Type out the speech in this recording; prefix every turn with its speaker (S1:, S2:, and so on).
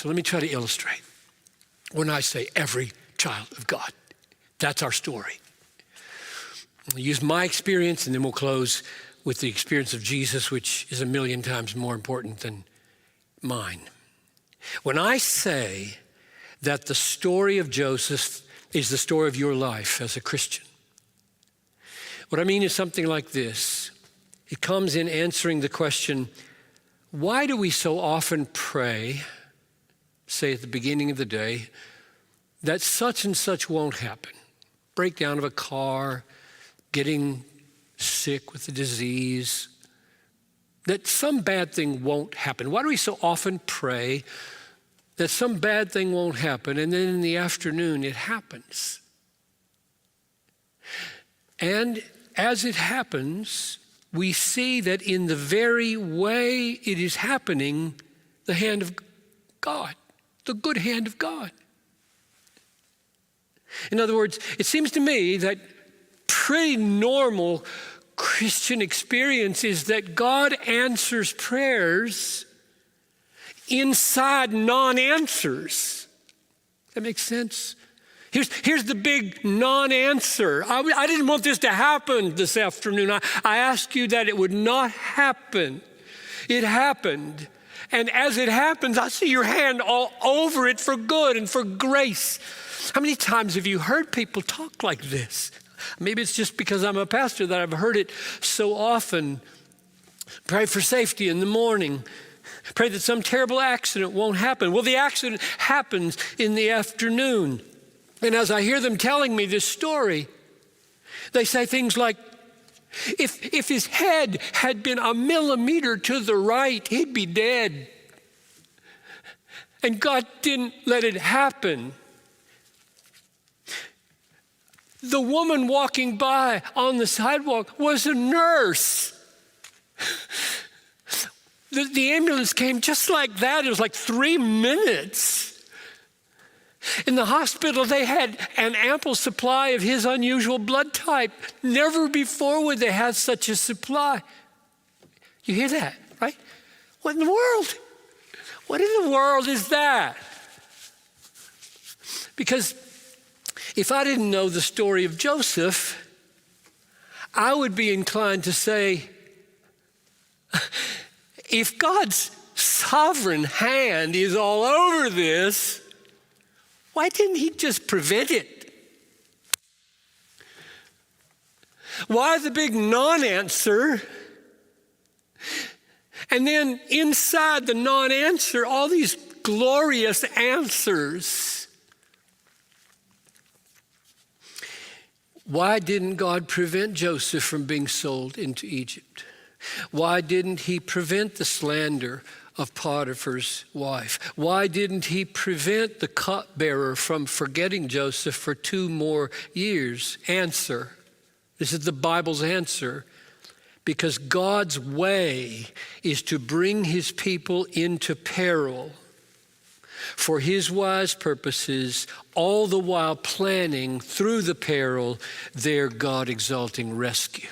S1: So let me try to illustrate. When I say every child of God, that's our story. I'll use my experience, and then we'll close with the experience of Jesus, which is 1,000,000 times more important than mine. When I say that the story of Joseph is the story of your life as a Christian, what I mean is something like this. It comes in answering the question, why do we so often pray, say at the beginning of the day, that such and such won't happen? Breakdown of a car, getting sick with a disease, that some bad thing won't happen. Why do we so often pray that some bad thing won't happen, and then in the afternoon it happens? And as it happens, we see that in the very way it is happening, the hand of God, the good hand of God. In other words, it seems to me that pretty normal Christian experience is that God answers prayers inside non-answers. That makes sense? Here's the big non-answer. I didn't want this to happen this afternoon. I asked you that it would not happen. It happened. And as it happens, I see your hand all over it for good and for grace. How many times have you heard people talk like this? Maybe it's just because I'm a pastor that I've heard it so often. Pray for safety in the morning. Pray that some terrible accident won't happen. Well, the accident happens in the afternoon. And as I hear them telling me this story, they say things like, if his head had been a millimeter to the right, he'd be dead. And God didn't let it happen. The woman walking by on the sidewalk was a nurse. The ambulance came just like that. It was like 3 minutes. In the hospital, they had an ample supply of his unusual blood type. Never before would they have such a supply. You hear that, right? What in the world? What in the world is that? Because if I didn't know the story of Joseph, I would be inclined to say, if God's sovereign hand is all over this, why didn't he just prevent it? Why the big non-answer? And then inside the non-answer, all these glorious answers. Why didn't God prevent Joseph from being sold into Egypt? Why didn't he prevent the slander of Potiphar's wife? Why didn't he prevent the cupbearer from forgetting Joseph for 2 more years? Answer. This is the Bible's answer. Because God's way is to bring his people into peril for his wise purposes, all the while planning through the peril their God-exalting rescue.